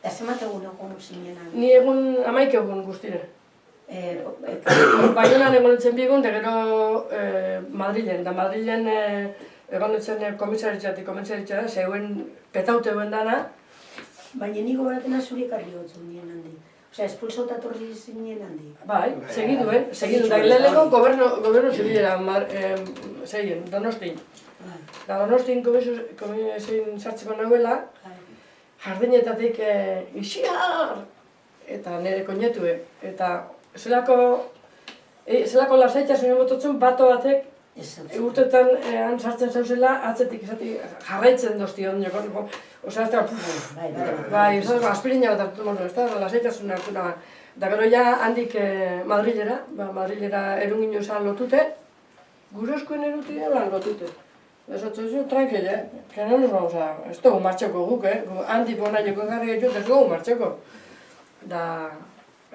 Da zemat egun egon zinenan? Ni egun 11 egun guztire. Baionan egon nintzen bi egun, da gero Madrilen. Da Madrilen egon nintzen komisaritza, zeuen petaute egon dana. Baina ni gogoratena zure karri gotzun nien handik. Osea, espulsauta torri zinen handik. Bai, segiduen. Da lehenengo gobernu zibilera, zeien, Donostin. Da Donostin komisarin sartzeko nagoela, jardinetatik isiar! Eta nire koinetue. Eta zelako lasaitza zuen bototzen bato batek urtetan han sartzen zauzela, atzetik jarraitzen doztion joko. Osea, ez da, bai, ez da, aspirina bat hartu mono, ez da, lasaitasun hartu naga. Da gero ja handik Madrilera erungin izan lotute, gurozkoen erutia lan lotute. Esatzu zu, tranquil, que no nos vamos a... Ez dugu martxoko guk, handik bona joko garri egin, ez dugu martxoko. Da,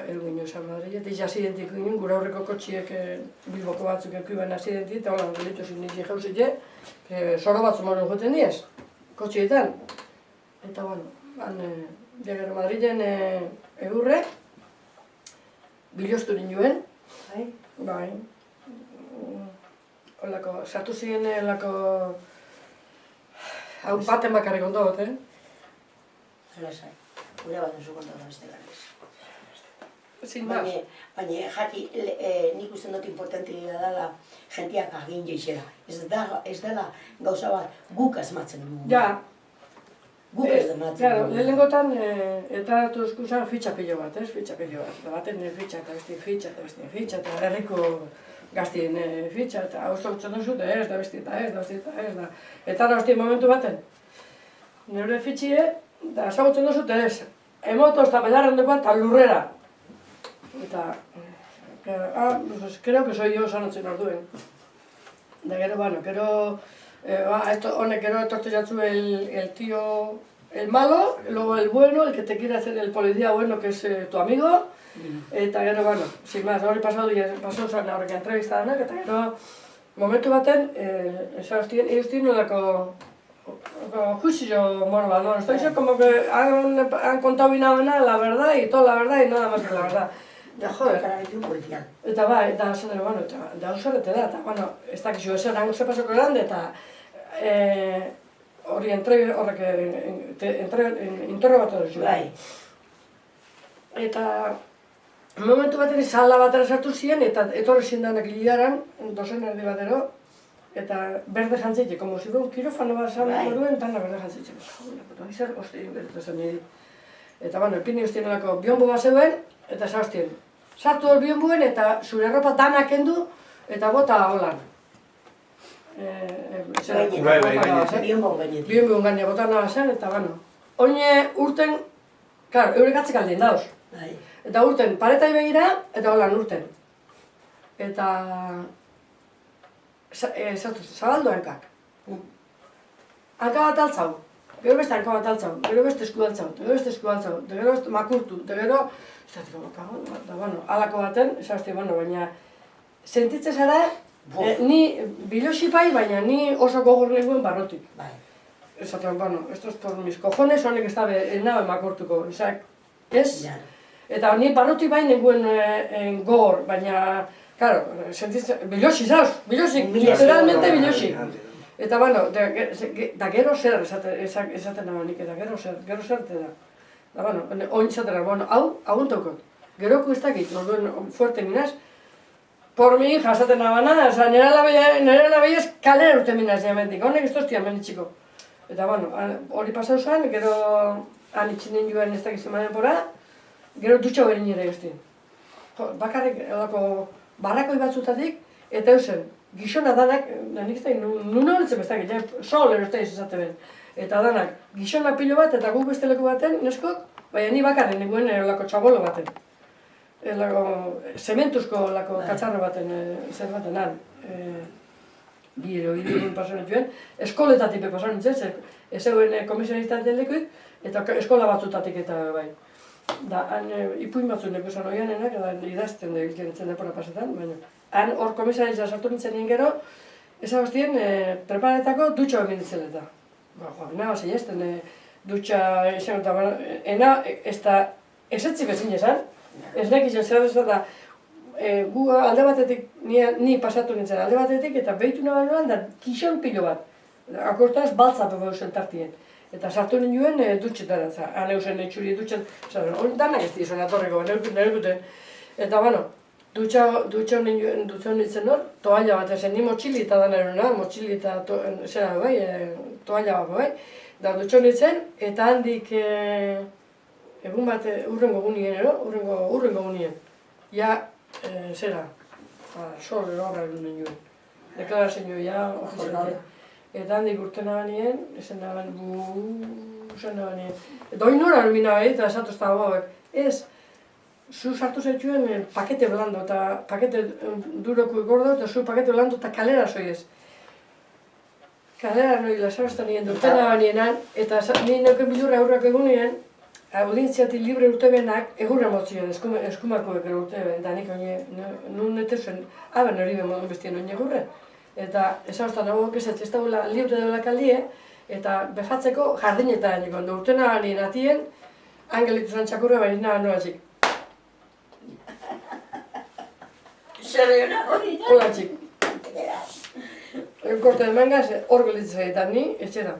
erungin izan Madriletik jasidentik ginen, gure aurreko kotxiek Bilboko batzuk ekuiban jasidentik, eta hola, delitu zin nizi jauzite, soro batzu moren joten diez, kotxietan. Eta, bueno, gero Madrilen egurre, biloztu ninduen, bai, olako, sartu ziren olako, hau baten bakarrik ondo dut, Hala zai, gure bat duzu konta da beste garriz. Sin más. Baina, jaki, nik usten dut importantia dela jentiak agin jeixera. Ez dela gauza bat guk asmatzen dugu. Ja. Guk ez dematzen Claro, dugu. lehenengotan eta eskuzan fitxapillo bat, fitxapillo bat. Eta baten fitxa, eta beste fitxa, eta beste fitxa, eta herriko gaztien fitxa, eta hau zautzen duzut, ez da beste, eta ez da beste, eta ez da. Eta hori momentu baten, nire fitxie, eta zautzen duzut, ez. Emoto ez da belarren dugu eta lurrera. Eta, creo que soy yo sanotzen orduen. Da gero, bueno, gero, honek gero etortu jatzu el tío, el malo, luego el bueno, el que te quiere hacer el policía bueno, que es tu amigo. Eta gero, bueno, sin más, hori pasau zen horrek entrevista denak, eta gero, momentu baten, ellos tienen olako juicio moral, ¿no? Estoy diciendo como que han contado bien la verdad y toda la verdad y nada más que la verdad. Da, joder, kararitu policial. Eta bai, eta zen, bueno, eta usorete da, eta, bueno, ez dakizu ezer hango zepasoko lande, eta hori interrogatu duzu. Bai. Eta momentu baten sala batera sartu ziren, eta etorri zindanak lidaran, dozen erdi batero, eta berde jantzitxe, como si duen kirofano bat salako duen, dana berde jantzitxe. Eta izar, hosti, bertu niri. Eta, bueno, epini hostien olako bionbo bat zeuen, eta zauztien. Sartu hor bionbuen eta zure erropa danak kendu, eta bota holan. Bionbon gainetik. Bionbon gainetik bota nahi zen, eta, bueno, oine urten, claro, eurek atzik aldien dauz. Eta urten paretai begira, eta holan urten. Eta zabaldu hankak. Hanka bat altzau, gero beste hanka bat altzau, gero beste esku altzau, gero beste esku altzau, gero beste makurtu, gero... Estatiko bakago, eta, bueno, alako baten, esazti, bueno, baina... Sentitzen zara, ni biloxi bai, baina ni oso gogor neguen barrotik. Esaten, bueno, esto es por mis cojones, honek ez dabe, nabe makurtuko, ezak, ez? Eta ni barrotik bai neguen gogor, baina... Claro, sentitzen, biloxi zauz, biloxi, literalmente biloxi. Eta, bueno, da gero zer esaten nago nik, eta gero zer te da. Da, bueno, oin zatera, bueno, hau, aguntaukot. Geroko ez dakit, norduen fuerte minaz. Por mi hija esaten nabana, oza, nire labeiaz kalera urte minaz diamentik, honek ez toztia menitxiko. Eta, bueno, hori pasau zen, gero han itxinen joan ez dakiz emanen pora, gero dutxa berin nire guztien. Bakarrik, barrakoi batzutatik, eta eusen, gizona danak, nik ez da, nuna horitzen ez dakit, sol ero ez da izate ben. Eta danak, gizona pilo bat eta guk beste leku baten, neskok, baina ni bakarren neguen olako txabolo baten. Zementuzko olako katzarro baten, zer baten, han. Bi ero, hiru pasanetuen, eskoletatik pasanetzen, ez zegoen komisioniztaten lekuik, eta eskola batzutatik eta bai. Da, han ipuin batzu neko esan oianenak, eta idazten da hiltzen depora pasetan, baina. Han hor komisionizta sartu nintzen nien gero, ezagoztien preparetako dutxo egin ditzeleta. Ba, nahi hasi ezten, dutxa izan eta ena, ez da, esetzik ezin esan, ez nekizan zer ez da, gu alde batetik, ni pasatu nintzen alde batetik, eta behitu nabanuan da kixon pilo bat. Akortaz baltza bebo zen tartien. Eta sartu ninduen dutxetara, aneusen etxuri dutxet, danak ez dizuen atorreko, nerekuten. Eta, bueno, dutxa nintzen hor, toalla bat ezen, ni motxili eta danaruna, motxili eta zera bai, toalla bat bai. Da dutxa nintzen, eta handik egun bat urrengo gunien, urrengo gunien. Ja, zera, sol horra egun ninduen. Deklarazio ja, ofizialmente. Eta handik urte nabanien, esan naban, esan nabanien. Eta hori nora lumina eta esatu ez da hauek. Ez, zu sartu zaituen pakete blando eta pakete duroko gordo eta zu pakete blando eta kalera zoiez. Kalera noi lasabaztan nien urte nabanienan, eta nien neuken bildurra aurrak egunien, audientziatik libre urtebenak egurra motzioen, eskumarkoek urteben, eta nik nun netezuen, aben hori ben modun bestien oin egurre. Eta esabaztan nagoak ez dagoela libre dagoela kaldie, eta befatzeko jardinetan niko, urte nabanien atien, angelitu zan txakurra baina naban nola txik. Zerriona hori da? Hola txik. Korte de mangas, hor gelitzen zaitan ni, etxera.